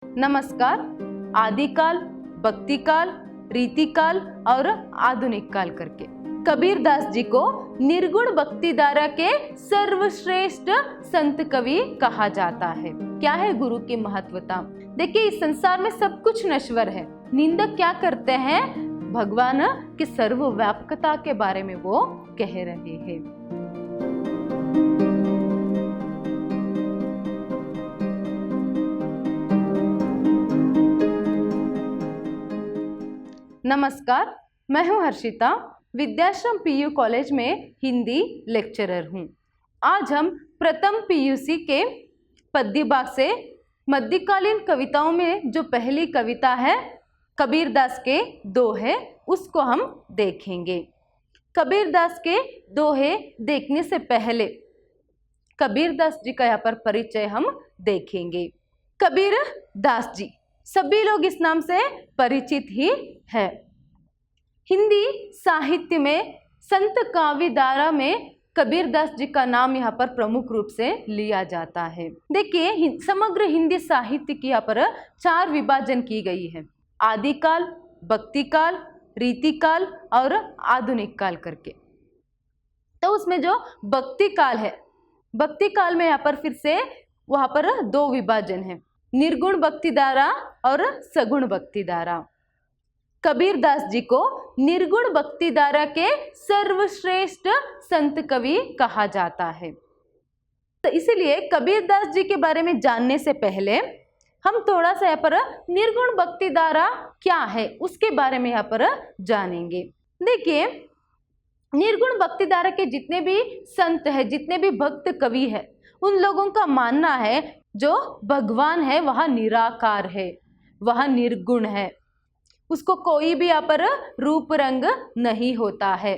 नमस्कार। आदिकाल, भक्तिकाल, रीतिकाल और आधुनिक काल करके कबीर दास जी को निर्गुण भक्ति धारा के सर्वश्रेष्ठ संत कवि कहा जाता है। क्या है गुरु की महत्वता? देखिए, इस संसार में सब कुछ नश्वर है। निंदक क्या करते हैं? भगवान की सर्वव्यापकता के बारे में वो कह रहे हैं। नमस्कार, मैं हूं हर्षिता, विद्याश्रम पीयू कॉलेज में हिंदी लेक्चरर हूं। आज हम प्रथम पीयूसी के पद्य भाग से मध्यकालीन कविताओं में जो पहली कविता है कबीर दास के दोहे, उसको हम देखेंगे। कबीर दास के दोहे देखने से पहले कबीर दास जी का यहाँ पर परिचय हम देखेंगे। कबीर दास जी सभी लोग इस नाम से परिचित ही है। हिंदी साहित्य में संत काव्य धारा में कबीर दास जी का नाम यहाँ पर प्रमुख रूप से लिया जाता है। देखिए, समग्र हिंदी साहित्य की यहाँ पर 4 विभाजन की गई है: आदिकाल, भक्तिकाल, रीतिकाल और आधुनिक काल करके। तो उसमें जो भक्ति काल है, भक्ति काल में यहाँ पर फिर से वहां पर 2 विभाजन है: निर्गुण भक्ति धारा और सगुण भक्ति धारा। कबीर दास जी को निर्गुण भक्ति धारा के सर्वश्रेष्ठ संत कवि कहा जाता है। तो इसलिए कबीर दास जी के बारे में जानने से पहले हम थोड़ा सा यहाँ पर निर्गुण भक्ति धारा क्या है उसके बारे में यहाँ पर जानेंगे। देखिए, निर्गुण भक्ति धारा के जितने भी संत है, जितने भी भक्त कवि है, उन लोगों का मानना है जो भगवान है वह निराकार है, वह निर्गुण है, उसको कोई भी यहाँ पर रूप रंग नहीं होता है।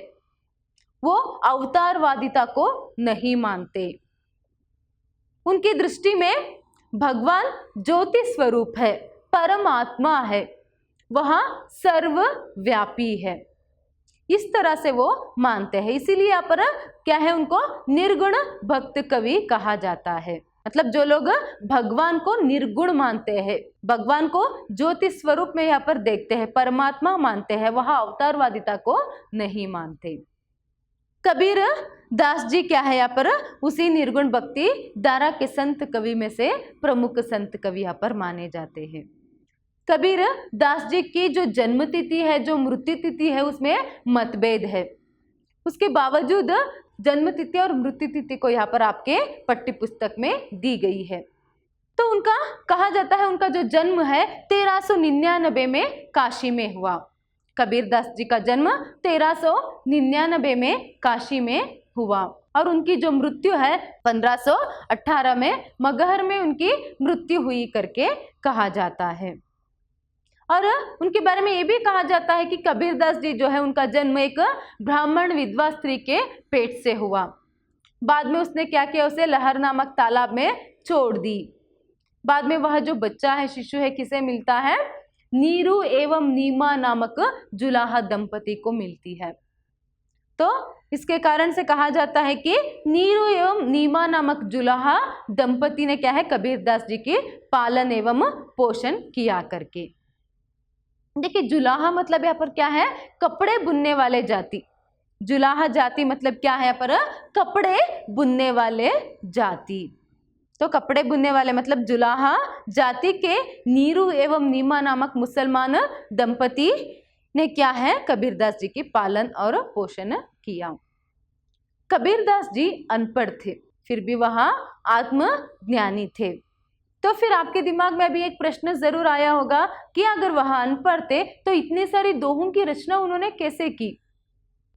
वो अवतारवादिता को नहीं मानते। उनकी दृष्टि में भगवान ज्योति स्वरूप है, परमात्मा है, वह सर्वव्यापी है। इस तरह से वो मानते हैं। इसीलिए यहाँ पर क्या है, उनको निर्गुण भक्त कवि कहा जाता है। मतलब जो लोग भगवान को निर्गुण मानते हैं, भगवान को ज्योति स्वरूप में यहाँ पर देखते हैं, परमात्मा मानते हैं, वह अवतारवादिता को नहीं मानते। कबीर दास जी क्या है, यहाँ पर उसी निर्गुण भक्ति धारा के संत कवि में से प्रमुख संत कवि यहाँ पर माने जाते हैं। कबीर दास जी की जो जन्म तिथि है, जो मृत्यु तिथि है, उसमें मतभेद है। उसके बावजूद जन्म तिथि और मृत्यु तिथि को यहाँ पर आपके पाठ्य पुस्तक में दी गई है। तो उनका कहा जाता है, उनका जो जन्म है 1399 में काशी में हुआ। कबीर दास जी का जन्म 1399 में काशी में हुआ और उनकी जो मृत्यु है 1518 में मगहर में उनकी मृत्यु हुई करके कहा जाता है। और उनके बारे में ये भी कहा जाता है कि कबीर दास जी जो है, उनका जन्म एक ब्राह्मण विधवा स्त्री के पेट से हुआ। बाद में उसने क्या किया, उसे लहर नामक तालाब में छोड़ दी। बाद में वह जो बच्चा है, शिशु है, किसे मिलता है? नीरू एवं नीमा नामक जुलाहा दंपति को मिलती है। तो इसके कारण से कहा जाता है कि नीरू एवं नीमा नामक जुलाहा दंपति ने क्या है, कबीर दास जी की पालन एवं पोषण किया करके। देखिए, जुलाहा मतलब यहाँ पर क्या है? कपड़े बुनने वाले जाति। जुलाहा जाति मतलब क्या है यहाँ पर? कपड़े बुनने वाले जाति। तो कपड़े बुनने वाले मतलब जुलाहा जाति के नीरू एवं नीमा नामक मुसलमान दंपति ने क्या है, कबीर दास जी की पालन और पोषण किया। कबीर दास जी अनपढ़ थे, फिर भी वह आत्मज्ञानी थे। तो फिर आपके दिमाग में अभी एक प्रश्न जरूर आया होगा कि अगर वह अनपढ़ थे तो इतनी सारी दोहों की रचना उन्होंने कैसे की?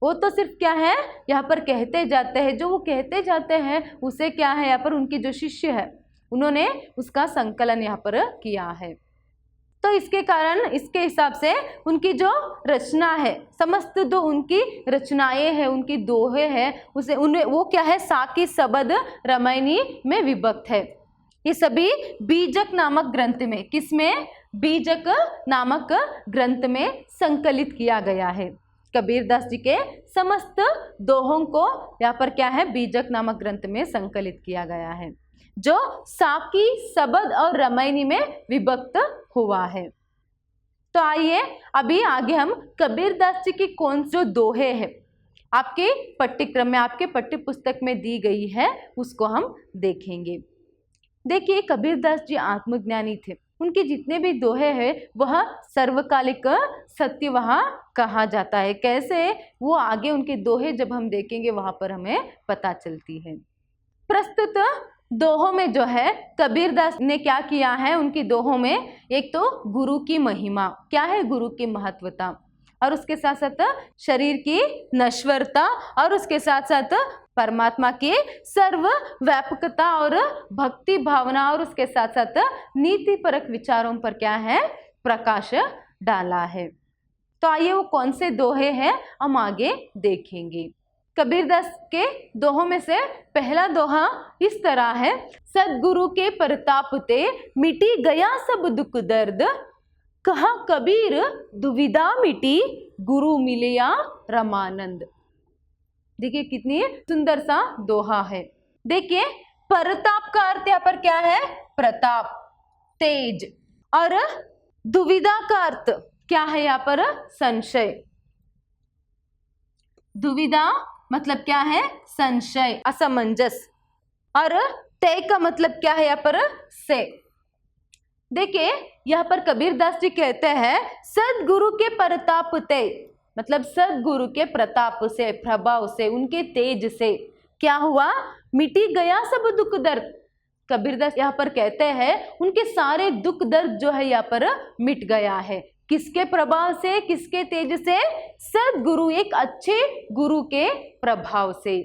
वो तो सिर्फ क्या है, यहाँ पर कहते जाते हैं। जो वो कहते जाते हैं उसे क्या है, यहाँ पर उनके जो शिष्य है उन्होंने उसका संकलन यहाँ पर किया है। तो इसके कारण, इसके हिसाब से उनकी जो रचना है, समस्त जो उनकी रचनाएं हैं, उनकी दोहे हैं, उसे उन्हें वो क्या है, साकी सबद रामायणी में विभक्त है। ये सभी बीजक नामक ग्रंथ में, किसमें? बीजक नामक ग्रंथ में संकलित किया गया है। कबीर दास जी के समस्त दोहों को यहाँ पर क्या है, बीजक नामक ग्रंथ में संकलित किया गया है। जो साकी, सबद और रामायणी में विभक्त हुआ है। तो आइए अभी आगे हम कबीरदास जी की कौन जो दोहे हैं आपके पाठ्यक्रम में, आपके पाठ्य पुस्तक में दी गई है, उसको हम देखेंगे। देखिए, कबीरदास जी आत्मज्ञानी थे। उनके जितने भी दोहे हैं वह सर्वकालिक सत्य वहाँ कहा जाता है। कैसे, वो आगे उनके दोहे जब हम देखेंगे वहां पर हमें पता चलती है। प्रस्तुत दोहों में जो है कबीरदास ने क्या किया है, उनकी दोहों में एक तो गुरु की महिमा, क्या है गुरु की महत्वता, और उसके साथ साथ शरीर की नश्वरता, और उसके साथ साथ परमात्मा की सर्व व्यापकता और भक्ति भावना, और उसके साथ साथ नीति परक विचारों पर क्या है प्रकाश डाला है। तो आइए वो कौन से दोहे हैं हम आगे देखेंगे। कबीरदास के दोहों में से पहला दोहा इस तरह है, सदगुरु के प्रताप ते मिटी गया सब दुख दर्द, कहा कबीर दुविधा मिटी गुरु मिलिया रमानंद। देखिए कितनी सुंदर सा दोहा है। देखिए, प्रताप का अर्थ यहाँ पर क्या है, प्रताप, तेज, और दुविधा का अर्थ क्या है यहाँ पर, संशय। दुविधा मतलब क्या है, संशय, असमंजस, और तय का मतलब क्या है यहाँ पर, से। देखिए यहाँ पर कबीरदास जी कहते हैं सदगुरु के प्रताप ते, मतलब सदगुरु के प्रताप से, प्रभाव से, उनके तेज से क्या हुआ, मिटी गया सब दुख दर्द। कबीरदास यहाँ पर कहते हैं उनके सारे दुख दर्द जो है यहाँ पर मिट गया है। किसके प्रभाव से, किसके तेज से, सदगुरु, एक अच्छे गुरु के प्रभाव से।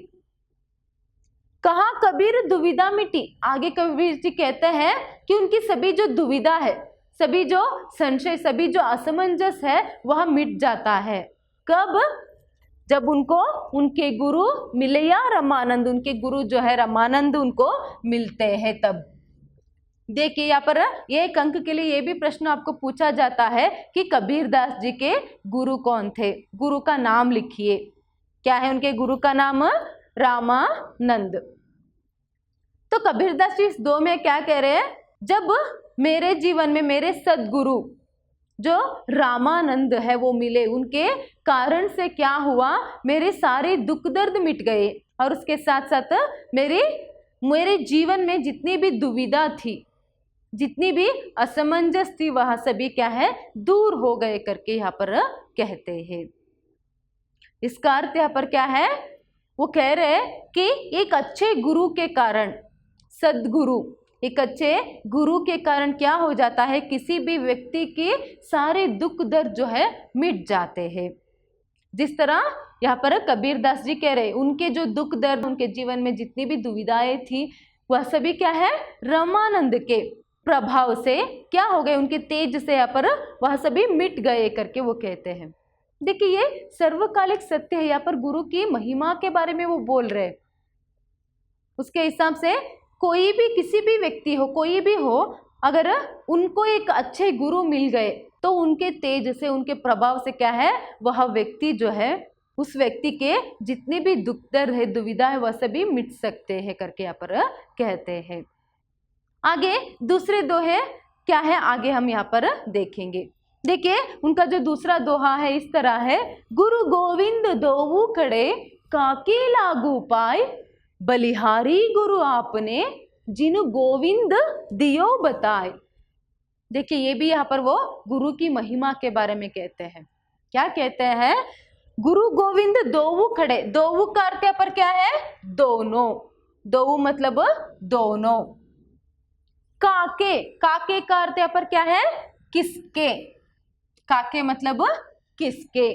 कहा कबीर दुविधा मिटी, आगे कबीर जी कहते हैं कि उनकी सभी जो दुविधा है, सभी जो संशय, सभी जो असमंजस है वह मिट जाता है। कब, जब उनको उनके गुरु मिले या रमानंद, उनके गुरु जो है रमानंद उनको मिलते हैं तब। देखिए यहाँ पर एक अंक के लिए ये भी प्रश्न आपको पूछा जाता है कि कबीरदास जी के गुरु कौन थे, गुरु का नाम लिखिए। क्या है उनके गुरु का नाम, रामानंद। तो कबीरदास जी इस दो में क्या कह रहे हैं, जब मेरे जीवन में मेरे सदगुरु जो रामानंद है वो मिले, उनके कारण से क्या हुआ, मेरे सारे दुख दर्द मिट गए, और उसके साथ साथ मेरे जीवन में जितनी भी दुविधा थी, जितनी भी असमंजस थी, वह सभी क्या है दूर हो गए करके यहाँ पर कहते हैं। इसका अर्थ यहाँ पर क्या है, वो कह रहे हैं कि एक अच्छे गुरु के कारण, सदगुरु, एक अच्छे गुरु के कारण क्या हो जाता है, किसी भी व्यक्ति के सारे दुख दर्द जो है मिट जाते हैं। जिस तरह यहाँ पर कबीरदास जी कह रहे, उनके जो दुख दर्द, उनके जीवन में जितनी भी दुविधाएं थी, वह सभी क्या है रामानंद के प्रभाव से क्या हो गए, उनके तेज से यहाँ पर वह सभी मिट गए करके वो कहते हैं। देखिए ये सर्वकालिक सत्य है, यहाँ पर गुरु की महिमा के बारे में वो बोल रहे। उसके हिसाब से कोई भी, किसी भी व्यक्ति हो, कोई भी हो, अगर उनको एक अच्छे गुरु मिल गए तो उनके तेज से, उनके प्रभाव से क्या है, वह व्यक्ति जो है, उस व्यक्ति के जितने भी दुख दर्द है, दुविधा है, वह सभी मिट सकते हैं करके यहाँ पर कहते हैं। आगे दूसरे दोहे क्या है, आगे हम यहाँ पर देखेंगे। देखिए उनका जो दूसरा दोहा है इस तरह है, गुरु गोविंद दोऊ खड़े काकी लागू पाए, बलिहारी गुरु आपने जिन गोविंद दियो बताए। देखिए ये भी यहाँ पर वो गुरु की महिमा के बारे में कहते हैं। क्या कहते हैं, गुरु गोविंद दोऊ खड़े, दोऊ का अर्थ यहाँ पर क्या है, दोनों, दोऊ मतलब दोनों। काके, काके का अर्थ यहाँ पर क्या है, किसके, काके मतलब किसके।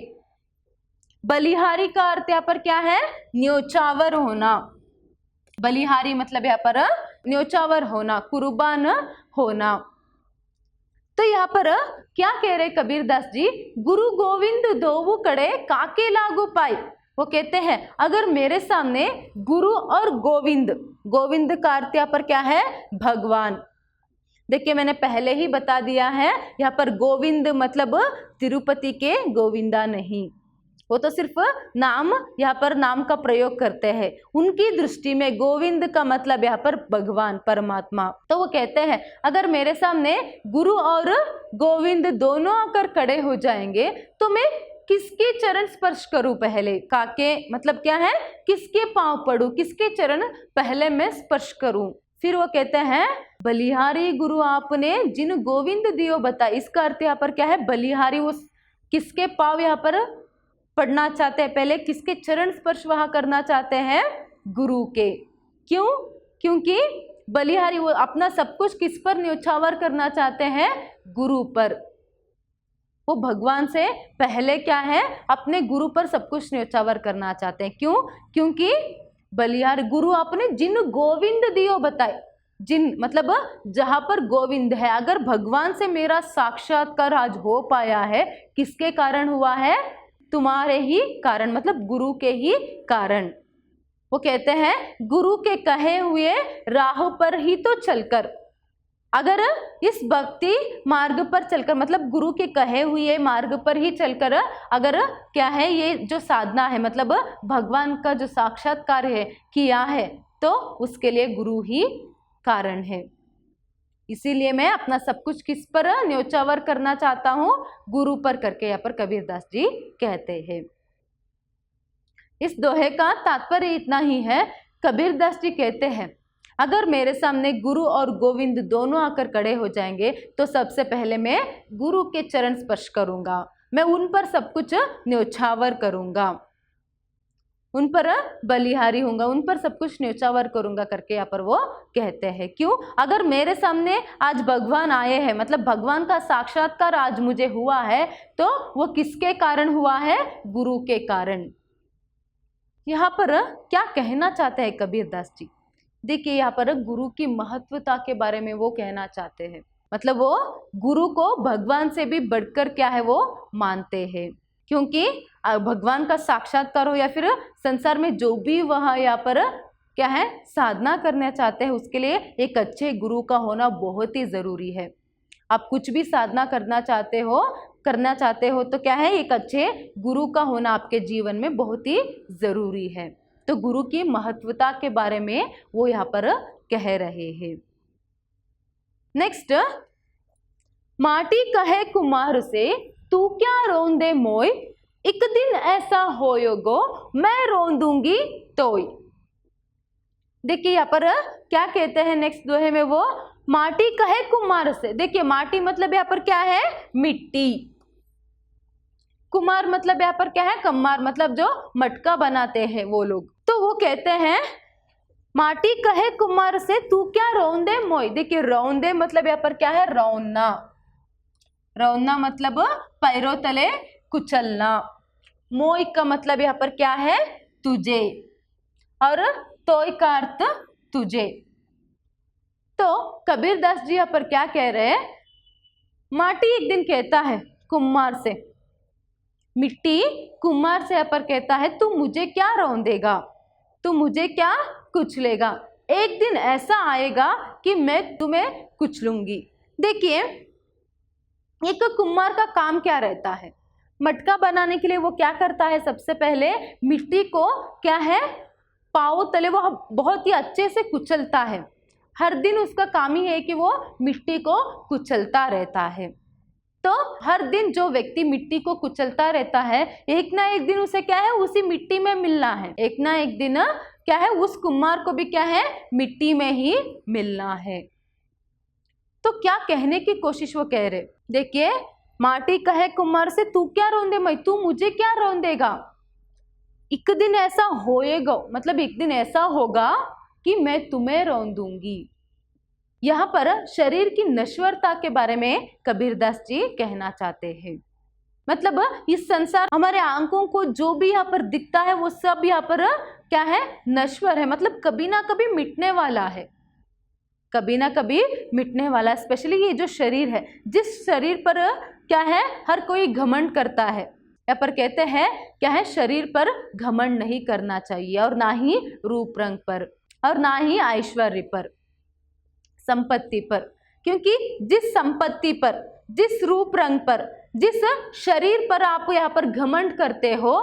बलिहारी का अर्थ यहाँ पर क्या है, न्योछावर होना। बलिहारी मतलब यहाँ पर न्योछावर होना, कुर्बान होना। तो यहाँ पर क्या कह रहे कबीरदास जी, गुरु गोविंद दोऊ कड़े काके लागू पाई। वो कहते हैं अगर मेरे सामने गुरु और गोविंद, गोविंद का अर्थ यहाँ पर क्या है, भगवान। देखिए मैंने पहले ही बता दिया है, यहाँ पर गोविंद मतलब तिरुपति के गोविंदा नहीं, वो तो सिर्फ नाम, यहाँ पर नाम का प्रयोग करते हैं। उनकी दृष्टि में गोविंद का मतलब यहाँ पर भगवान परमात्मा। तो वो कहते हैं अगर मेरे सामने गुरु और गोविंद दोनों आकर खड़े हो जाएंगे तो मैं किसके चरण स्पर्श करूं पहले? काके मतलब क्या है? किसके पांव पड़ूं, किसके चरण पहले मैं स्पर्श करूं? फिर वो कहते हैं बलिहारी गुरु आपने जिन गोविंद दियो बता। इसका अर्थ यहाँ पर क्या है? बलिहारी वो किसके पांव यहाँ पर पढ़ना चाहते हैं? पहले किसके चरण स्पर्श वहां करना चाहते हैं? गुरु के। क्यों? क्योंकि बलिहारी वो अपना सब कुछ किस पर न्योछावर करना चाहते हैं? गुरु पर। वो भगवान से पहले क्या है? अपने गुरु पर सब कुछ न्योछावर करना चाहते हैं। क्यों? क्योंकि बलिहारी गुरु आपने जिन गोविंद दियो बताए। जिन मतलब जहां पर गोविंद है, अगर भगवान से मेरा साक्षात्कार आज हो पाया है, किसके कारण हुआ है? तुम्हारे ही कारण, मतलब गुरु के ही कारण। वो कहते हैं गुरु के कहे हुए राह पर ही तो चलकर, अगर इस भक्ति मार्ग पर चलकर, मतलब गुरु के कहे हुए मार्ग पर ही चलकर अगर क्या है ये जो साधना है, मतलब भगवान का जो साक्षात्कार है किया है, तो उसके लिए गुरु ही कारण है। इसीलिए मैं अपना सब कुछ किस पर न्योछावर करना चाहता हूं? गुरु पर करके, यहाँ पर कबीरदास जी कहते हैं। इस दोहे का तात्पर्य इतना ही है, कबीरदास जी कहते हैं अगर मेरे सामने गुरु और गोविंद दोनों आकर खड़े हो जाएंगे तो सबसे पहले मैं गुरु के चरण स्पर्श करूंगा, मैं उन पर सब कुछ न्योछावर करूंगा, उन पर बलिहारी होऊंगा, उन पर सब कुछ न्योछावर करूंगा करके यहाँ पर वो कहते हैं। क्यों? अगर मेरे सामने आज भगवान आए हैं, मतलब भगवान का साक्षात्कार आज मुझे हुआ है, तो वो किसके कारण हुआ है? गुरु के कारण। यहाँ पर क्या कहना चाहते हैं कबीरदास जी? देखिए यहाँ पर गुरु की महत्वता के बारे में वो कहना चाहते हैं। मतलब वो गुरु को भगवान से भी बढ़कर क्या है वो मानते हैं, क्योंकि भगवान का साक्षात्कार हो या फिर संसार में जो भी वह यहाँ पर क्या है साधना करना चाहते हैं, उसके लिए एक अच्छे गुरु का होना बहुत ही जरूरी है। आप कुछ भी साधना करना चाहते हो तो क्या है, एक अच्छे गुरु का होना आपके जीवन में बहुत ही जरूरी है। तो गुरु की महत्वता के बारे में वो यहाँ पर कह रहे हैं। नेक्स्ट, माटी कहे कुमार से तू क्या रोंदे मोय, एक दिन ऐसा होयोगो मैं रोंदूंगी तोय। देखिए यहाँ पर क्या कहते हैं नेक्स्ट दोहे में, वो माटी कहे कुमार से। देखिए माटी मतलब यहाँ पर क्या है? मिट्टी। कुमार मतलब यहाँ पर क्या है? कम्मार, मतलब जो मटका बनाते हैं वो लोग। तो वो कहते हैं माटी कहे कुमार से तू क्या रौंदे मोय। देखिए रौंदे मतलब यहाँ पर क्या है? रौंदना। रौंदना मतलब पैरों तले कुचलना। मोय का मतलब यहाँ पर क्या है? तुझे। और तोय का अर्थ तुझे। तो कबीरदास जी यहाँ पर क्या कह रहे हैं? माटी एक दिन कहता है कुम्हार से, मिट्टी कुम्हार से यहाँ पर कहता है तू मुझे क्या रौंदेगा, तू मुझे क्या कुचलेगा, एक दिन ऐसा आएगा कि मैं तुम्हें कुचलूंगी। देखिए एक कुम्हार का काम क्या रहता है? मटका बनाने के लिए वो क्या करता है? सबसे पहले मिट्टी को क्या है पाँव तले वो बहुत ही अच्छे से कुचलता है। हर दिन उसका काम ही है कि वो मिट्टी को कुचलता रहता है। तो हर दिन जो व्यक्ति मिट्टी को कुचलता रहता है, एक ना एक दिन उसे क्या है उसी मिट्टी में मिलना है। एक ना एक दिन क्या है उस कुम्हार को भी क्या है मिट्टी में ही मिलना है। तो क्या कहने की कोशिश वो कह रहे? देखिए माटी कहे कुम्हार से तू क्या रौंदे मैं, तू मुझे क्या रौंदेगा, एक दिन ऐसा होएगा, मतलब एक दिन ऐसा होगा कि मैं तुम्हें रौंदूंगी। यहाँ पर शरीर की नश्वरता के बारे में कबीरदास जी कहना चाहते हैं। मतलब इस संसार हमारे आंखों को जो भी यहाँ पर दिखता है वो सब यहाँ पर क्या है नश्वर है, मतलब कभी ना कभी मिटने वाला है, कभी ना कभी मिटने वाला है। स्पेशली ये जो शरीर है, जिस शरीर पर क्या है हर कोई घमंड करता है, यहाँ पर कहते हैं क्या है शरीर पर घमंड नहीं करना चाहिए, और ना ही रूप रंग पर, और ना ही ऐश्वर्य पर, संपत्ति पर। क्योंकि जिस संपत्ति पर, जिस रूप रंग पर जिस शरीर पर आप यहाँ पर घमंड करते हो,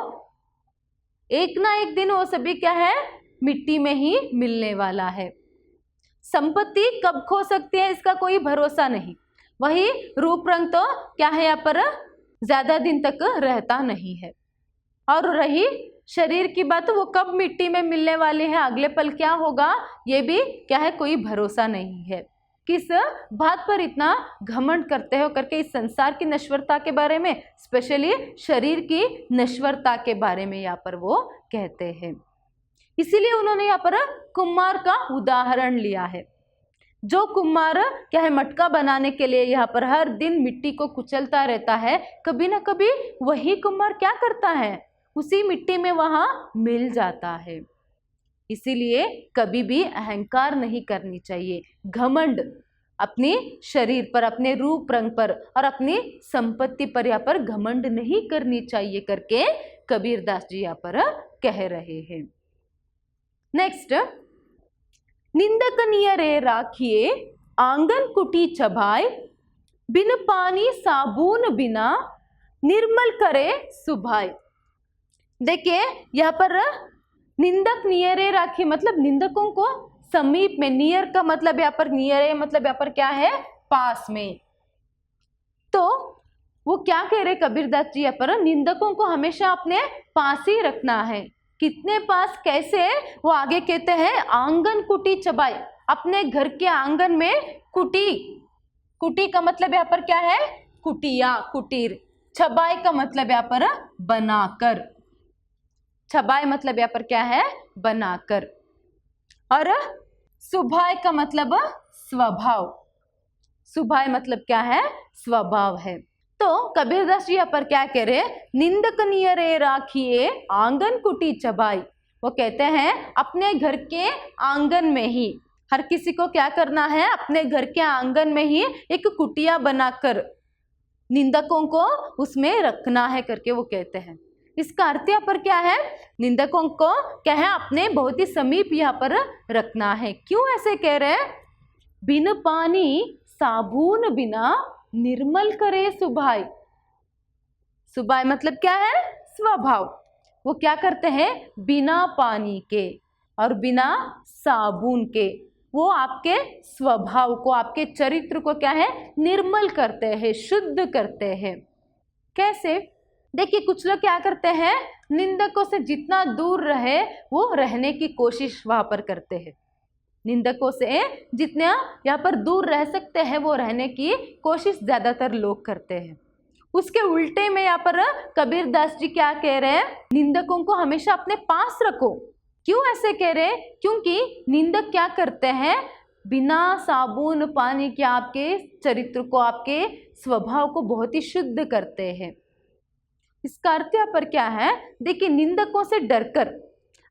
एक ना एक दिन वो सभी क्या है, मिट्टी में ही मिलने वाला है। संपत्ति कब खो सकती है इसका कोई भरोसा नहीं। वही रूप रंग तो क्या है यहाँ पर ज्यादा दिन तक रहता नहीं है। और रही शरीर की बात, वो कब मिट्टी में मिलने वाली है, अगले पल क्या होगा, ये भी क्या है, कोई भरोसा नहीं है। किस बात पर इतना घमंड करते हो करके, इस संसार की नश्वरता के बारे में, स्पेशली शरीर की नश्वरता के बारे में यहाँ पर वो कहते हैं। इसीलिए उन्होंने यहाँ पर कुम्हार का उदाहरण लिया है। जो कुम्हार क्या है, मटका बनाने के लिए यहाँ पर हर दिन मिट्टी को कुचलता रहता है, कभी ना कभी वही कुम्हार क्या करता है, उसी मिट्टी में वहां मिल जाता है। इसीलिए कभी भी अहंकार नहीं करनी चाहिए, घमंड अपने शरीर पर, अपने रूप रंग पर और अपनी संपत्ति पर यहाँ पर घमंड नहीं करनी चाहिए करके कबीरदास जी यहाँ पर कह रहे हैं। नेक्स्ट, निंदक नियरे राखिए आंगन कुटी चबाए, बिन पानी साबुन बिना निर्मल करे सुभाए। देखिए यहाँ पर निंदक नियरे राखी मतलब निंदकों को समीप में, नियर का मतलब यहाँ पर, नियरे मतलब यहाँ पर क्या है, पास में। तो वो क्या कह रहे कबीरदास जी यहाँ पर, निंदकों को हमेशा अपने पास ही रखना है। कितने पास, कैसे, वो आगे कहते हैं आंगन कुटी चबाई, अपने घर के आंगन में कुटी, कुटी का मतलब यहाँ पर क्या है, कुटिया, कुटीर। छबाई का मतलब यहाँ पर बनाकर, छबाई मतलब यहाँ पर क्या है, बनाकर। और सुभाय का मतलब स्वभाव, सुभाय मतलब क्या है, स्वभाव है। तो कबीरदास जी यहाँ पर क्या कह रहे, निंदक नियरे राखिए आंगन कुटी चबाई। वो कहते हैं अपने घर के आंगन में ही, हर किसी को क्या करना है, अपने घर के आंगन में ही एक कुटिया बनाकर निंदकों को उसमें रखना है करके वो कहते हैं। इसका अर्थ यहाँ पर क्या है, निंदकों को क्या है, अपने बहुत ही समीप यहाँ पर रखना है। क्यों ऐसे कह रहे हैं, बिन पानी साबुन बिना निर्मल करे सुभाय। सुभाय मतलब क्या है, स्वभाव। वो क्या करते हैं, बिना पानी के और बिना साबुन के वो आपके स्वभाव को, आपके चरित्र को क्या है, निर्मल करते हैं, शुद्ध करते हैं। कैसे, देखिए कुछ लोग क्या करते हैं, निंदकों से जितना दूर रहे वो रहने की कोशिश वहां पर करते हैं। निंदकों से जितना यहाँ पर दूर रह सकते हैं वो रहने की कोशिश ज्यादातर लोग करते हैं। उसके उल्टे में यहाँ पर कबीरदास जी क्या कह रहे हैं, निंदकों को हमेशा अपने पास रखो। क्यों ऐसे कह रहे हैं, क्योंकि निंदक क्या करते हैं, बिना साबुन पानी के आपके चरित्र को, आपके स्वभाव को बहुत ही शुद्ध करते हैं। इसका अर्थ यहाँ पर क्या है, देखिए निंदकों से डरकर,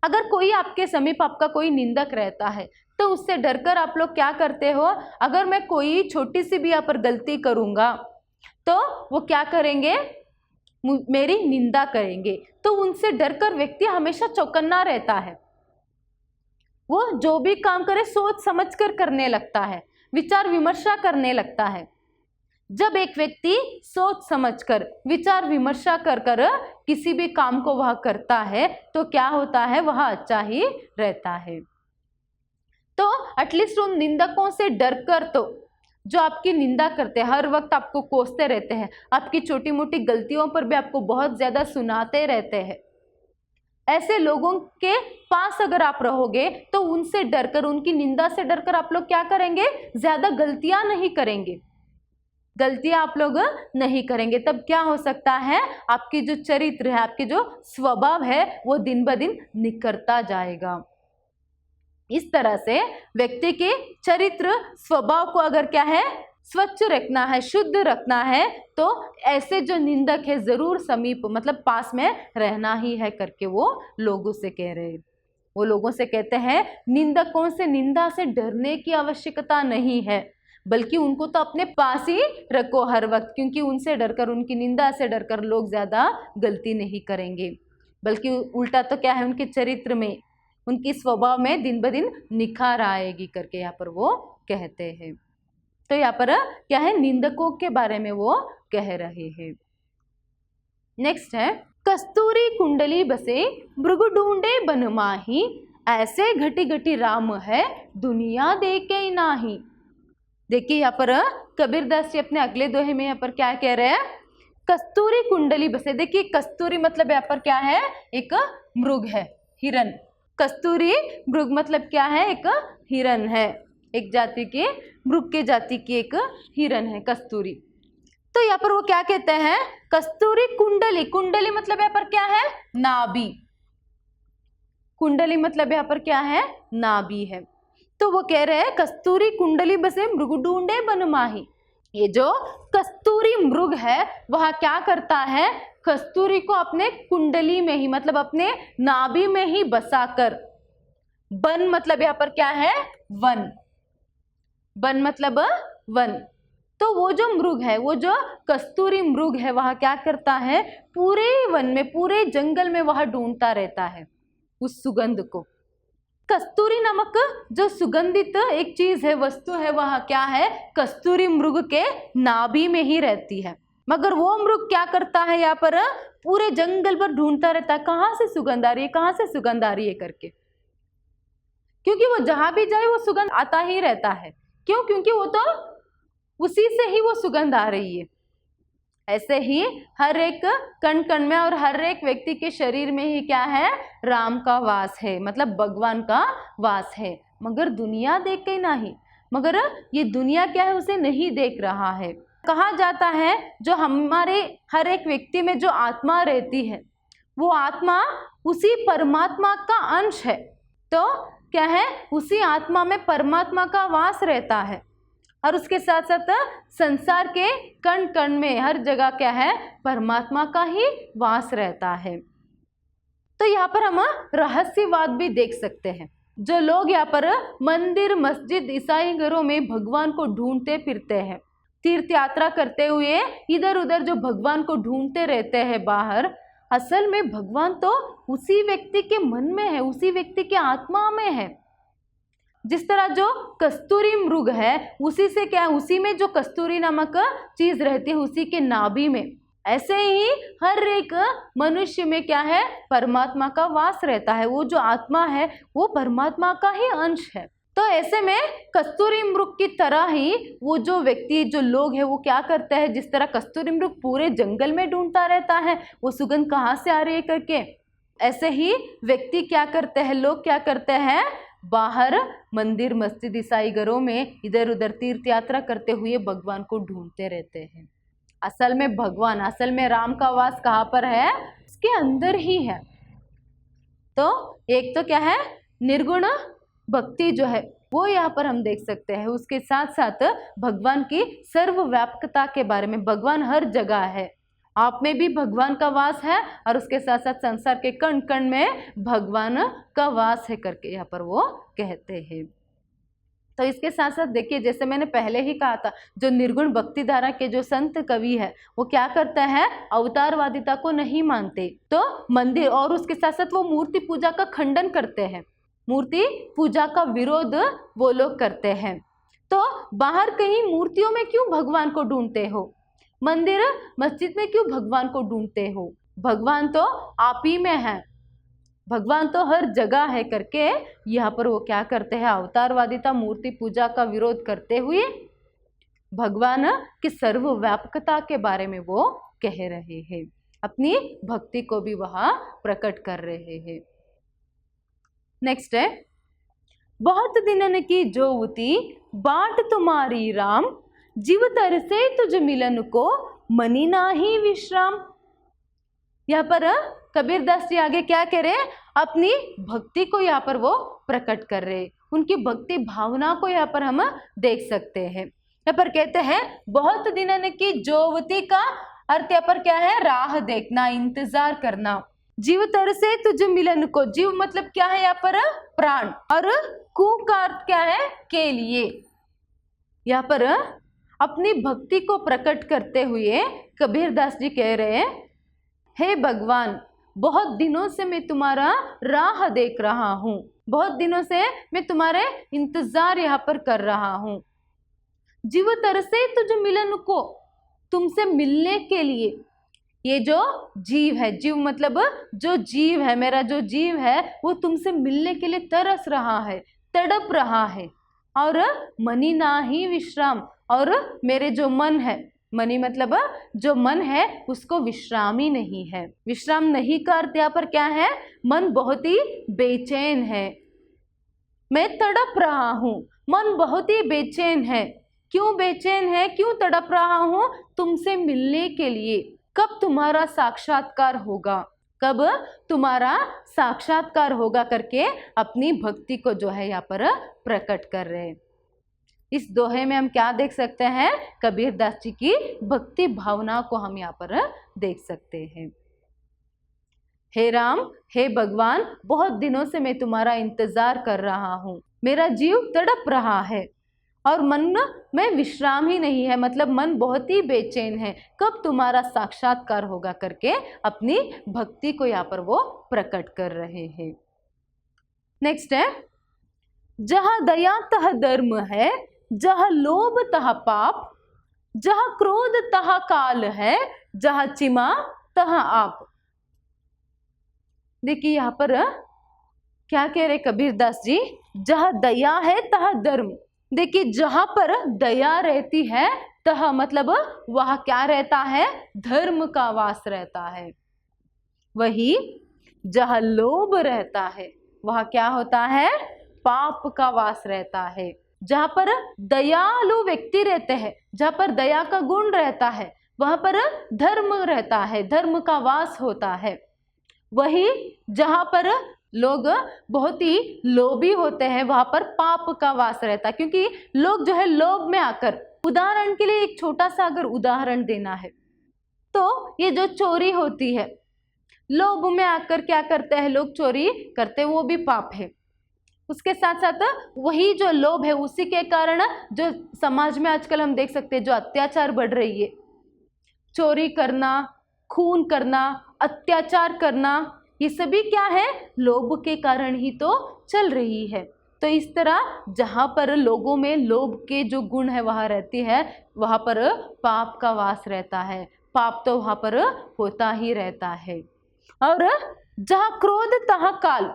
अगर कोई आपके समीप आपका कोई निंदक रहता है तो उससे डरकर आप लोग क्या करते हो, अगर मैं कोई छोटी सी भी यहाँ पर गलती करूंगा तो वो क्या करेंगे, मेरी निंदा करेंगे। तो उनसे डरकर व्यक्ति हमेशा चौकन्ना रहता है। वो जो भी काम करे सोच समझ कर करने लगता है, विचार विमर्शा करने लगता है। जब एक व्यक्ति सोच समझकर, विचार विमर्शा कर कर किसी भी काम को वह करता है तो क्या होता है, वह अच्छा ही रहता है। तो एटलीस्ट उन निंदकों से डरकर, तो जो आपकी निंदा करते हैं, हर वक्त आपको कोसते रहते हैं, आपकी छोटी मोटी गलतियों पर भी आपको बहुत ज्यादा सुनाते रहते हैं, ऐसे लोगों के पास अगर आप रहोगे तो उनसे डरकर, उनकी निंदा से डरकर आप लोग क्या करेंगे, ज्यादा गलतियां नहीं करेंगे, गलतियां आप लोग नहीं करेंगे। तब क्या हो सकता है, आपकी जो चरित्र है, आपकी जो स्वभाव है वो दिन ब दिन निखरता जाएगा। इस तरह से व्यक्ति के चरित्र स्वभाव को अगर क्या है, स्वच्छ रखना है, शुद्ध रखना है, तो ऐसे जो निंदक है जरूर समीप मतलब पास में रहना ही है करके वो लोगों से कह रहे हैं। वो लोगों से कहते हैं निंदकों से, निंदा से डरने की आवश्यकता नहीं है, बल्कि उनको तो अपने पास ही रखो हर वक्त, क्योंकि उनसे डरकर, उनकी निंदा से डरकर लोग ज्यादा गलती नहीं करेंगे, बल्कि उल्टा तो क्या है, उनके चरित्र में, उनकी स्वभाव में दिन ब दिन निखार आएगी करके यहाँ पर वो कहते हैं। तो यहाँ पर क्या है, निंदकों के बारे में वो कह रहे हैं। नेक्स्ट है कस्तूरी कुंडली बसे मृग ढूंढे बन माही, ऐसे घटी घटी राम है दुनिया देखे नाही। देखिए यहाँ पर कबीरदास जी अपने अगले दोहे में यहाँ पर क्या कह रहे हैं, कस्तूरी कुंडली बसे। देखिए कस्तूरी मतलब यहाँ पर क्या है, एक मृग है, हिरन। कस्तूरी मृग मतलब क्या है, एक हिरन है, एक जाति के मृग के जाति की एक हिरन है कस्तूरी। तो यहाँ पर वो क्या कहते हैं, कस्तूरी कुंडली, कुंडली मतलब यहाँ पर क्या है, नाभि। कुंडली मतलब यहाँ पर क्या है, नाभि है। तो वो कह रहे हैं कस्तूरी कुंडली बसे मृग ढूंढे बन माही। ये जो कस्तूरी मृग है वह क्या करता है, कस्तूरी को अपने कुंडली में ही मतलब अपने नाभि में ही बसाकर, बन मतलब यहाँ पर क्या है, वन, बन मतलब वन। तो वो जो मृग है, वो जो कस्तूरी मृग है, वह क्या करता है, पूरे वन में, पूरे जंगल में वह ढूंढता रहता है उस सुगंध को। कस्तूरी नामक जो सुगंधित एक चीज है, वस्तु है, वह क्या है, कस्तूरी मृग के नाभि में ही रहती है। मगर वो मृग क्या करता है, यहाँ पर पूरे जंगल पर ढूंढता रहता है, कहाँ से सुगंध आ रही है, कहाँ से सुगंध आ रही है करके, क्योंकि वो जहां भी जाए वो सुगंध आता ही रहता है। क्यों, क्योंकि वो तो उसी से ही वो सुगंध आ रही है। ऐसे ही हर एक कण कण में और हर एक व्यक्ति के शरीर में ही क्या है, राम का वास है, मतलब भगवान का वास है। मगर दुनिया देख के नहीं, मगर ये दुनिया क्या है, उसे नहीं देख रहा है। कहा जाता है जो हमारे हर एक व्यक्ति में जो आत्मा रहती है, वो आत्मा उसी परमात्मा का अंश है। तो क्या है, उसी आत्मा में परमात्मा का वास रहता है, और उसके साथ साथ संसार के कण कण में हर जगह क्या है, परमात्मा का ही वास रहता है। तो यहाँ पर हम रहस्यवाद भी देख सकते हैं। जो लोग यहाँ पर मंदिर, मस्जिद, ईसाई घरों में भगवान को ढूंढते फिरते हैं, तीर्थ यात्रा करते हुए इधर उधर जो भगवान को ढूंढते रहते हैं बाहर, असल में भगवान तो उसी व्यक्ति के मन में है, उसी व्यक्ति के आत्मा में है। जिस तरह जो कस्तूरी मृग है, उसी से क्या है, उसी में जो कस्तूरी नामक चीज रहती है, उसी के नाभि में, ऐसे ही हर एक मनुष्य में क्या है, परमात्मा का वास रहता है। वो जो आत्मा है वो परमात्मा का ही अंश है। तो ऐसे में कस्तूरी मृग की तरह ही वो जो व्यक्ति, जो लोग है, वो क्या करते हैं, जिस तरह कस्तूरी मृग पूरे जंगल में ढूंढता रहता है वो सुगंध कहाँ से आ रही है करके, ऐसे ही व्यक्ति क्या करते हैं, लोग क्या करते हैं, बाहर मंदिर, मस्जिद, ईसाई घरों में इधर उधर तीर्थ यात्रा करते हुए भगवान को ढूंढते रहते हैं। असल में भगवान, असल में राम का वास कहाँ पर है, उसके अंदर ही है। तो एक तो क्या है, निर्गुण भक्ति जो है वो यहाँ पर हम देख सकते हैं। उसके साथ साथ भगवान की सर्वव्यापकता के बारे में, भगवान हर जगह है, आप में भी भगवान का वास है, और उसके साथ साथ संसार के कण कण में भगवान का वास है करके यहाँ पर वो कहते हैं। तो इसके साथ साथ देखिए, जैसे मैंने पहले ही कहा था, जो निर्गुण भक्ति धारा के जो संत कवि है वो क्या करते हैं, अवतारवादिता को नहीं मानते। तो मंदिर और उसके साथ साथ वो मूर्ति पूजा का खंडन करते हैं, मूर्ति पूजा का विरोध वो लोग करते हैं। तो बाहर कहीं मूर्तियों में क्यों भगवान को ढूंढते हो, मंदिर मस्जिद में क्यों भगवान को ढूंढते हो, भगवान तो आप ही में है, भगवान तो हर जगह है करके यहाँ पर वो क्या करते हैं, अवतारवादिता, मूर्ति पूजा का विरोध करते हुए भगवान की सर्वव्यापकता के बारे में वो कह रहे हैं, अपनी भक्ति को भी वह प्रकट कर रहे हैं। नेक्स्ट है, बहुत दिनन की जोवती बाट तुम्हारी राम, जीव तरसे तुझ मिलन को मनी नाही विश्राम। यहाँ पर कबीरदास जी आगे क्या कह रहे हैं, अपनी भक्ति को यहाँ पर वो प्रकट कर रहे हैं, उनकी भक्ति भावना को यहाँ पर हम देख सकते हैं। यहाँ पर कहते हैं बहुत दिनन की जोवती का अर्थ यहाँ पर क्या है, राह देखना, इंतजार करना। जीव तरसे तुझ मिलन को, जीव मतलब क्या है यहाँ पर, प्राण, और कु का अर्थ क्या है, के लिए। यहाँ पर अपनी भक्ति को प्रकट करते हुए कबीरदास जी कह रहे हैं, हे भगवान, बहुत दिनों से मैं तुम्हारा राह देख रहा हूँ, बहुत दिनों से मैं तुम्हारे इंतजार यहाँ पर कर रहा हूँ। जीव तरसे तुझ मिलन को, तुमसे मिलने के लिए, ये जो जीव है, जीव मतलब जो जीव है, मेरा जो जीव है वो तुमसे मिलने के लिए तरस रहा है, तड़प रहा है। और मनी ना ही विश्राम, और मेरे जो मन है, मनी मतलब जो मन है उसको विश्राम ही नहीं है। विश्राम नहीं का अर्थ यहाँ पर क्या है? मन बहुत ही बेचैन है, मैं तड़प रहा हूँ, मन बहुत ही बेचैन है। क्यों बेचैन है, क्यों तड़प रहा हूँ? तुमसे मिलने के लिए। कब तुम्हारा साक्षात्कार होगा, कब तुम्हारा साक्षात्कार होगा करके अपनी भक्ति को जो है यहाँ पर प्रकट कर रहे हैं। इस दोहे में हम क्या देख सकते हैं? कबीर दास जी की भक्ति भावना को हम यहाँ पर देख सकते हैं। हे राम, हे भगवान, बहुत दिनों से मैं तुम्हारा इंतजार कर रहा हूँ, मेरा जीव तड़प रहा है और मन में विश्राम ही नहीं है, मतलब मन बहुत ही बेचैन है, कब तुम्हारा साक्षात्कार होगा करके अपनी भक्ति को यहाँ पर वो प्रकट कर रहे हैं। नेक्स्ट है, जहाँ दया तह धर्म है, जहाँ लोभ तह पाप, जहाँ क्रोध तह काल है, जहाँ चिमा तह आप। देखिए यहाँ पर क्या कह रहे कबीर दास जी? जहाँ दया है तहाँ धर्म। देखिए जहाँ पर दया रहती है तह मतलब वह क्या रहता है? धर्म का वास रहता है। वही जहाँ लोभ रहता है वह क्या होता है? पाप का वास रहता है। जहाँ पर दयालु व्यक्ति रहते हैं, जहाँ पर दया का गुण रहता है, वहां पर धर्म रहता है, धर्म का वास होता है। वही जहाँ पर लोग बहुत ही लोभी होते हैं वहां पर पाप का वास रहता है, क्योंकि लोग जो है लोभ में आकर, उदाहरण के लिए एक छोटा सा अगर उदाहरण देना है तो ये जो चोरी होती है, लोभ में आकर क्या करते हैं लोग? चोरी करते, वो भी पाप है। उसके साथ साथ वही जो लोभ है उसी के कारण जो समाज में आजकल हम देख सकते हैं जो अत्याचार बढ़ रही है, चोरी करना, खून करना, अत्याचार करना, ये सभी क्या है? लोभ के कारण ही तो चल रही है। तो इस तरह जहाँ पर लोगों में लोभ के जो गुण है वहाँ रहती है, वहाँ पर पाप का वास रहता है, पाप तो वहाँ पर होता ही रहता है। और जहाँ क्रोध तहाँ काल।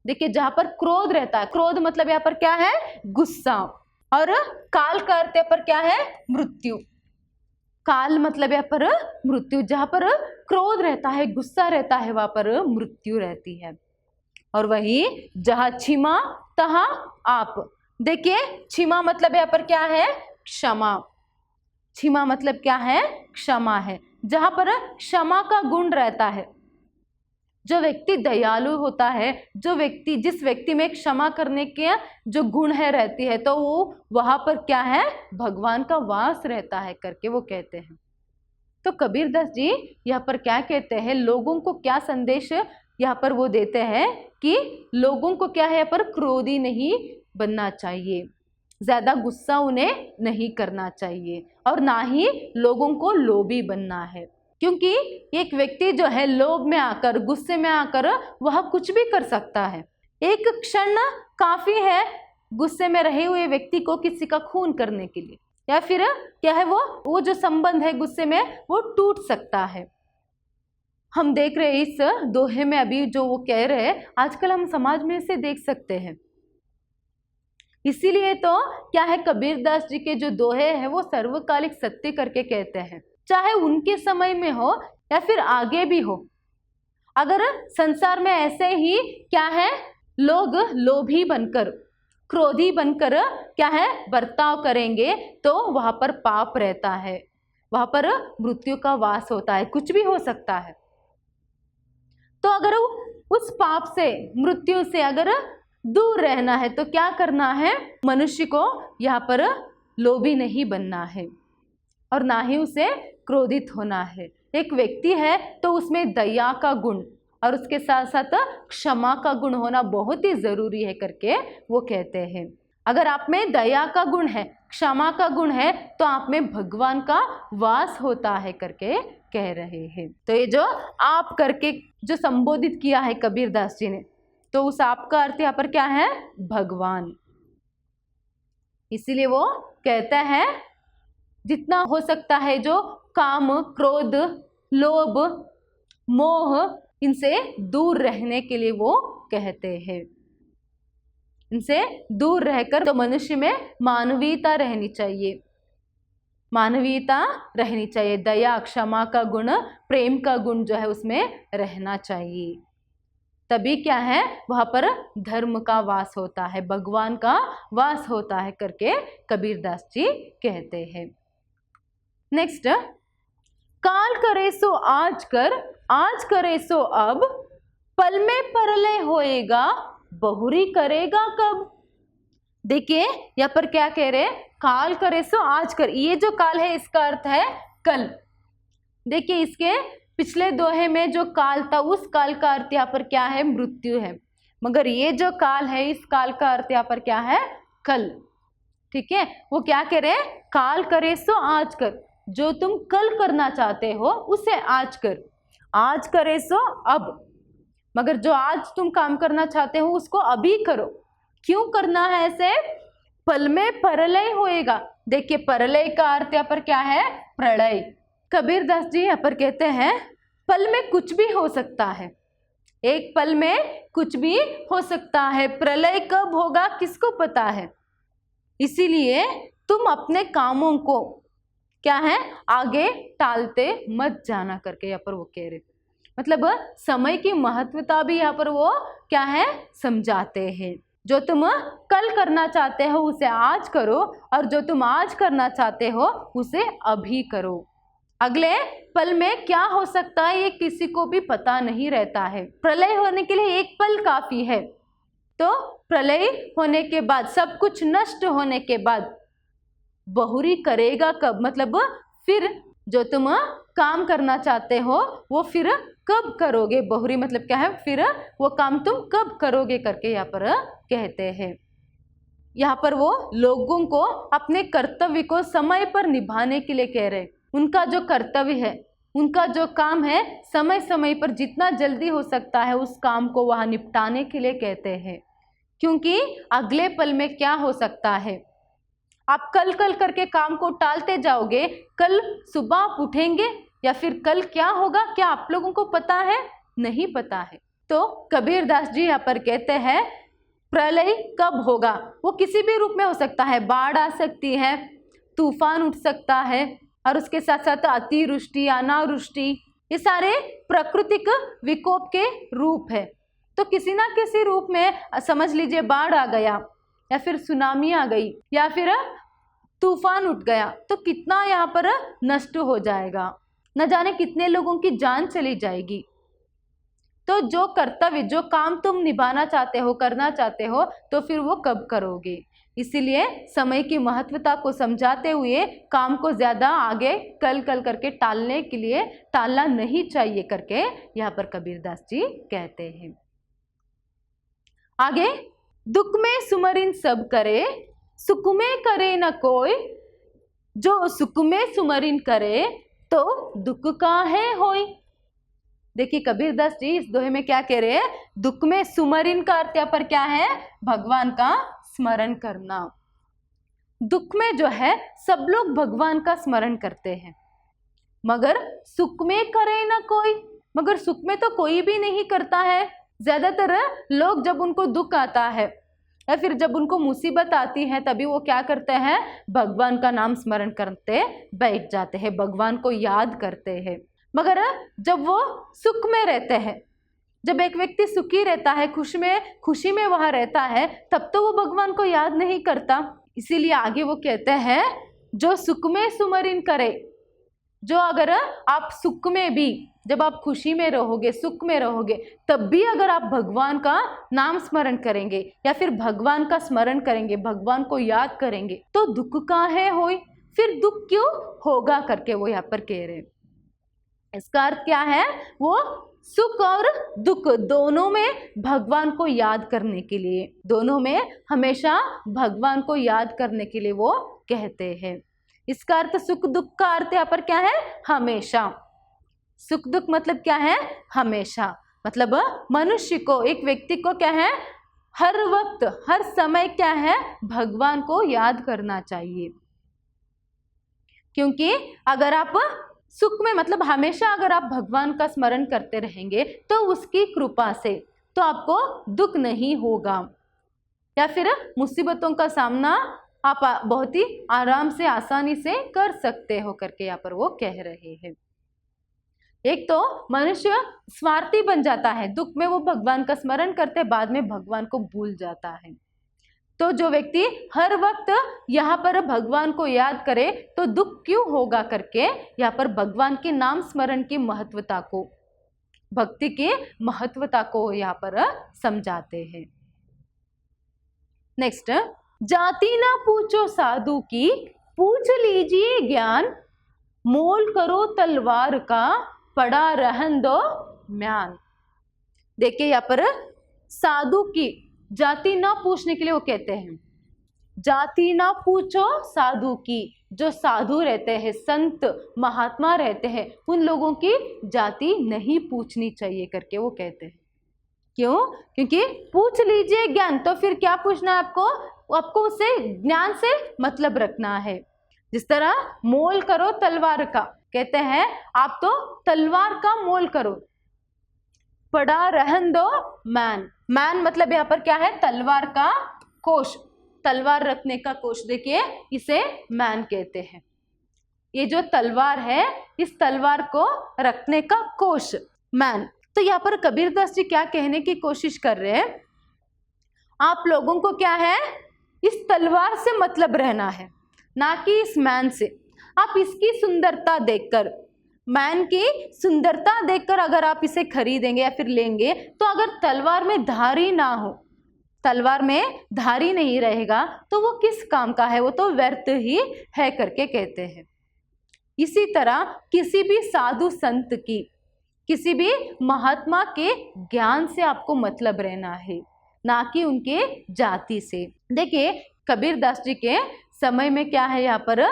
देखिए जहाँ पर क्रोध रहता है, क्रोध मतलब यहाँ पर क्या है? गुस्सा। और काल का अर्थ यहाँ पर क्या है? मृत्यु। काल मतलब यहाँ पर मृत्यु। जहाँ पर क्रोध रहता है, गुस्सा रहता है, वहां पर मृत्यु रहती है। और वही जहाँ क्षमा तहाँ आप। देखिए क्षमा मतलब यहाँ पर क्या है? क्षमा। क्षमा मतलब क्या है? क्षमा है। जहाँ पर क्षमा का गुण रहता है, जो व्यक्ति दयालु होता है, जो व्यक्ति, जिस व्यक्ति में क्षमा करने के जो गुण है रहती है, तो वो वहां पर क्या है? भगवान का वास रहता है करके वो कहते हैं। तो कबीर दास जी यहाँ पर क्या कहते हैं? लोगों को क्या संदेश यहाँ पर वो देते हैं कि लोगों को क्या है? यहाँ पर क्रोधी नहीं बनना चाहिए, ज्यादा गुस्सा उन्हें नहीं करना चाहिए, और ना ही लोगों को लोभी बनना है। क्योंकि एक व्यक्ति जो है लोभ में आकर, गुस्से में आकर वह कुछ भी कर सकता है। एक क्षण काफी है गुस्से में रहे हुए व्यक्ति को किसी का खून करने के लिए, या फिर क्या है वो जो संबंध है गुस्से में वो टूट सकता है। हम देख रहे हैं इस दोहे में अभी जो वो कह रहे हैं, आजकल हम समाज में इसे देख सकते हैं। इसीलिए तो क्या है, कबीर दास जी के जो दोहे हैं वो सर्वकालिक सत्य करके कहते हैं, चाहे उनके समय में हो या फिर आगे भी हो। अगर संसार में ऐसे ही क्या है लोग लोभी बनकर, क्रोधी बनकर क्या है बर्ताव करेंगे, तो वहां पर पाप रहता है, वहां पर मृत्यु का वास होता है, कुछ भी हो सकता है। तो अगर उस पाप से, मृत्यु से अगर दूर रहना है तो क्या करना है? मनुष्य को यहाँ पर लोभी नहीं बनना है और ना ही उसे क्रोधित होना है। एक व्यक्ति है तो उसमें दया का गुण और उसके साथ साथ क्षमा का गुण होना बहुत ही जरूरी है करके वो कहते हैं। अगर आप में दया का गुण है, क्षमा का गुण है, तो आप में भगवान का वास होता है करके कह रहे हैं। तो ये जो आप करके जो संबोधित किया है कबीर दास जी ने, तो उस आप का अर्थ यहाँ पर क्या है? भगवान। इसीलिए वो कहता है जितना हो सकता है जो काम, क्रोध लोभ, मोह, इनसे दूर रहने के लिए वो कहते हैं। इनसे दूर रहकर तो मनुष्य में मानवीयता रहनी चाहिए, मानवीयता रहनी चाहिए, दया क्षमा का गुण, प्रेम का गुण जो है उसमें रहना चाहिए। तभी क्या है, वहां पर धर्म का वास होता है, भगवान का वास होता है करके कबीरदास जी कहते हैं। नेक्स्ट, काल करे सो आज कर, आज करे सो अब, पल में परलय होएगा, बहुरी करेगा कब। देखिए यहाँ पर क्या कह रहे हैं, काल करे सो आज कर, ये जो काल है इसका अर्थ है कल। देखिए इसके पिछले दोहे में जो काल था उस काल का अर्थ यहाँ पर क्या है, मृत्यु है, मगर ये जो काल है इस काल का अर्थ यहाँ पर क्या है, कल। ठीक है, वो क्या कह रहे हैं, काल करे सो आज कर, जो तुम कल करना चाहते हो उसे आज कर, आज करे सो अब, मगर जो आज तुम काम करना चाहते हो उसको अभी करो। क्यों करना है ऐसे, पल में परलय होएगा। देखिए परलय का अर्थ यहाँ पर क्या है, प्रलय। कबीरदास जी यहाँ पर कहते हैं पल में कुछ भी हो सकता है, एक पल में कुछ भी हो सकता है, प्रलय कब होगा किसको पता है। इसीलिए तुम अपने कामों को क्या है, आगे टालते मत जाना करके यहाँ पर वो कह रहे, मतलब समय की महत्वता भी यहाँ पर वो क्या है, समझाते हैं। जो तुम कल करना चाहते हो उसे आज करो, और जो तुम आज करना चाहते हो उसे अभी करो। अगले पल में क्या हो सकता है ये किसी को भी पता नहीं रहता है। प्रलय होने के लिए एक पल काफी है, तो प्रलय होने के बाद, सब कुछ नष्ट होने के बाद बहुरी करेगा कब, मतलब फिर जो तुम काम करना चाहते हो वो फिर कब करोगे। बहुरी मतलब क्या है, फिर वो काम तुम कब करोगे करके यहाँ पर कहते हैं। यहाँ पर वो लोगों को अपने कर्तव्य को समय पर निभाने के लिए कह रहे हैं। उनका जो कर्तव्य है, उनका जो काम है, समय समय पर जितना जल्दी हो सकता है उस काम को वहाँ निपटाने के लिए कहते हैं। क्योंकि अगले पल में क्या हो सकता है, आप कल कल करके काम को टालते जाओगे, कल सुबह आप उठेंगे या फिर कल क्या होगा क्या आप लोगों को पता है, नहीं पता है। तो कबीरदास जी यहाँ पर कहते हैं प्रलय कब होगा, वो किसी भी रूप में हो सकता है, बाढ़ आ सकती है, तूफान उठ सकता है, और उसके साथ साथ अतिवृष्टि, अनावृष्टि, ये सारे प्राकृतिक विकोप के रूप है। तो किसी ना किसी रूप में समझ लीजिए बाढ़ आ गया, या फिर सुनामी आ गई, या फिर तूफान उठ गया, तो कितना यहाँ पर नष्ट हो जाएगा, न जाने कितने लोगों की जान चली जाएगी। तो जो कर्तव्य, जो काम तुम निभाना चाहते हो, करना चाहते हो, तो फिर वो कब करोगे। इसीलिए समय की महत्वता को समझाते हुए काम को ज्यादा आगे कल कल करके टालने के लिए, टालना नहीं चाहिए करके यहाँ पर कबीरदास जी कहते हैं। आगे, दुख में सुमरिन सब करे, सुख में करे न कोई, जो सुख में सुमरिन करे तो दुख काहे होई। देखिए कबीरदास जी इस दोहे में क्या कह रहे हैं, दुख में सुमरिन का अर्थ यहाँ पर क्या है, भगवान का स्मरण करना। दुख में जो है सब लोग भगवान का स्मरण करते हैं, मगर सुख में करे ना कोई, मगर सुख में तो कोई भी नहीं करता है। ज्यादातर लोग जब उनको दुख आता है या फिर जब उनको मुसीबत आती है तभी वो क्या करते हैं, भगवान का नाम स्मरण करते बैठ जाते हैं, भगवान को याद करते हैं। मगर जब वो सुख में रहते हैं, जब एक व्यक्ति सुखी रहता है, खुशी में वहां रहता है, तब तो वो भगवान को याद नहीं करता। इसीलिए आगे वो कहते हैं जो सुख में सुमरिन करे, जो अगर आप सुख में भी, जब आप खुशी में रहोगे, सुख में रहोगे, तब भी अगर आप भगवान का नाम स्मरण करेंगे या फिर भगवान का स्मरण करेंगे, भगवान को याद करेंगे, तो दुख काहे होई, फिर दुख क्यों होगा करके वो यहाँ पर कह रहे हैं। इसका अर्थ क्या है, वो सुख और दुख दोनों में भगवान को याद करने के लिए, दोनों में हमेशा भगवान को याद करने के लिए वो कहते हैं। इसका अर्थ सुख दुख का अर्थ यहाँ पर क्या है, हमेशा। सुख दुख मतलब क्या है, हमेशा। मतलब मनुष्य को, एक व्यक्ति को क्या है, हर वक्त हर समय क्या है, भगवान को याद करना चाहिए। क्योंकि अगर आप सुख में मतलब हमेशा अगर आप भगवान का स्मरण करते रहेंगे तो उसकी कृपा से तो आपको दुख नहीं होगा, या फिर मुसीबतों का सामना आप बहुत ही आराम से आसानी से कर सकते हो करके यहाँ पर वो कह रहे हैं। एक तो मनुष्य स्वार्थी बन जाता है, दुख में वो भगवान का स्मरण करते बाद में भगवान को भूल जाता है। तो जो व्यक्ति हर वक्त यहाँ पर भगवान को याद करे तो दुख क्यों होगा करके यहाँ पर भगवान के नाम स्मरण की महत्वता को, भक्ति की महत्वता को यहाँ पर समझाते हैं। नेक्स्ट, जाति ना पूछो साधु की, पूछ लीजिए ज्ञान, मोल करो तलवार का, पड़ा रहन दो म्यान। देखिए यहाँ पर साधु की जाति ना पूछने के लिए वो कहते हैं, जाति ना पूछो साधु की, जो साधु रहते हैं, संत महात्मा रहते हैं, उन लोगों की जाति नहीं पूछनी चाहिए करके वो कहते हैं। क्यों? क्योंकि पूछ लीजिए ज्ञान, तो फिर क्या पूछना है आपको? आपको उससे ज्ञान से मतलब रखना है। जिस तरह मोल करो तलवार का, कहते हैं आप तो तलवार का मोल करो, पड़ा रहन दो मैन। मैन मतलब यहाँ पर क्या है? तलवार का कोश, तलवार रखने का कोश, देखिए इसे मैन कहते हैं। ये जो तलवार है इस तलवार को रखने का कोश मैन। तो यहाँ पर कबीरदास जी क्या कहने की कोशिश कर रहे हैं, आप लोगों को क्या है, इस तलवार से मतलब रहना है, ना कि इस मैन से। आप इसकी सुंदरता देखकर, मैन की सुंदरता देखकर अगर आप इसे खरीदेंगे या फिर लेंगे, तो अगर तलवार में धारी ना हो, तलवार में धारी नहीं रहेगा तो वो किस काम का है, वो तो व्यर्थ ही है करके कहते हैं। इसी तरह किसी भी साधु संत की, किसी भी महात्मा के ज्ञान से आपको मतलब रहना है, ना कि उनके जाति से। देखिए कबीरदास जी के समय में क्या है, यहाँ पर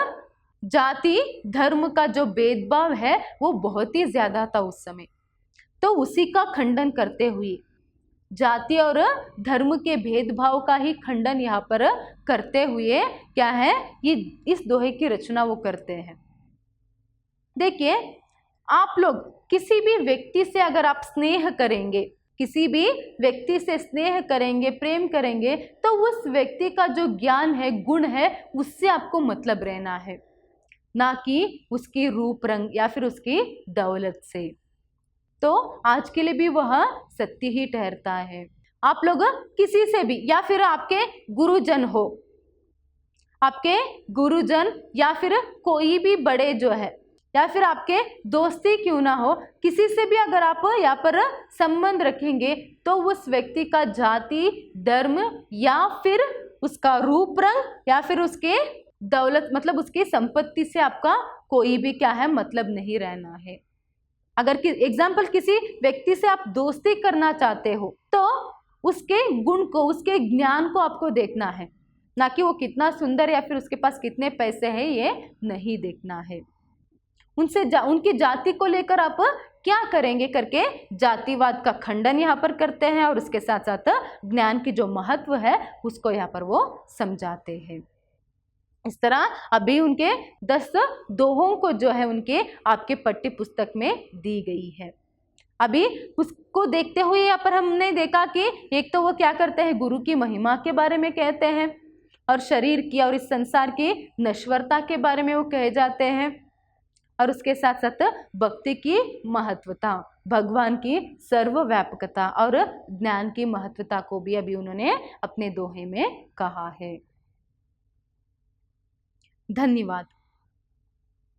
जाति धर्म का जो भेदभाव है वो बहुत ही ज्यादा था उस समय। तो उसी का खंडन करते हुए, जाति और धर्म के भेदभाव का ही खंडन यहाँ पर करते हुए क्या है, ये इस दोहे की रचना वो करते हैं। देखिए आप लोग किसी भी व्यक्ति से अगर आप स्नेह करेंगे, किसी भी व्यक्ति से स्नेह करेंगे, प्रेम करेंगे, तो उस व्यक्ति का जो ज्ञान है, गुण है, उससे आपको मतलब रहना है, ना कि उसकी रूप रंग या फिर उसकी दौलत से। तो आज के लिए भी वह सत्य ही ठहरता है। आप लोग किसी से भी, या फिर आपके गुरुजन हो, आपके गुरुजन या फिर कोई भी बड़े जो है, या फिर आपके दोस्ती क्यों ना हो, किसी से भी अगर आप यहाँ पर संबंध रखेंगे तो उस व्यक्ति का जाति, धर्म या फिर उसका रूप रंग या फिर उसके दौलत मतलब उसकी संपत्ति से आपका कोई भी क्या है मतलब नहीं रहना है। अगर एग्जाम्पल किसी व्यक्ति से आप दोस्ती करना चाहते हो तो उसके गुण को, उसके ज्ञान को आपको देखना है, ना कि वो कितना सुंदर या फिर उसके पास कितने पैसे हैं, ये नहीं देखना है। उनसे उनकी जाति को लेकर आप क्या करेंगे करके जातिवाद का खंडन यहाँ पर करते हैं और उसके साथ साथ ज्ञान की जो महत्व है उसको यहाँ पर वो समझाते हैं। इस तरह अभी उनके 10 दोहों को जो है उनके आपके पाठ्य पुस्तक में दी गई है। अभी उसको देखते हुए यहाँ पर हमने देखा कि एक तो वो क्या करते हैं, गुरु की महिमा के बारे में कहते हैं और शरीर की और इस संसार की नश्वरता के बारे में वो कहे जाते हैं, और उसके साथ साथ भक्ति की महत्वता, भगवान की सर्वव्यापकता और ज्ञान की महत्वता को भी अभी उन्होंने अपने दोहे में कहा है। धन्यवाद।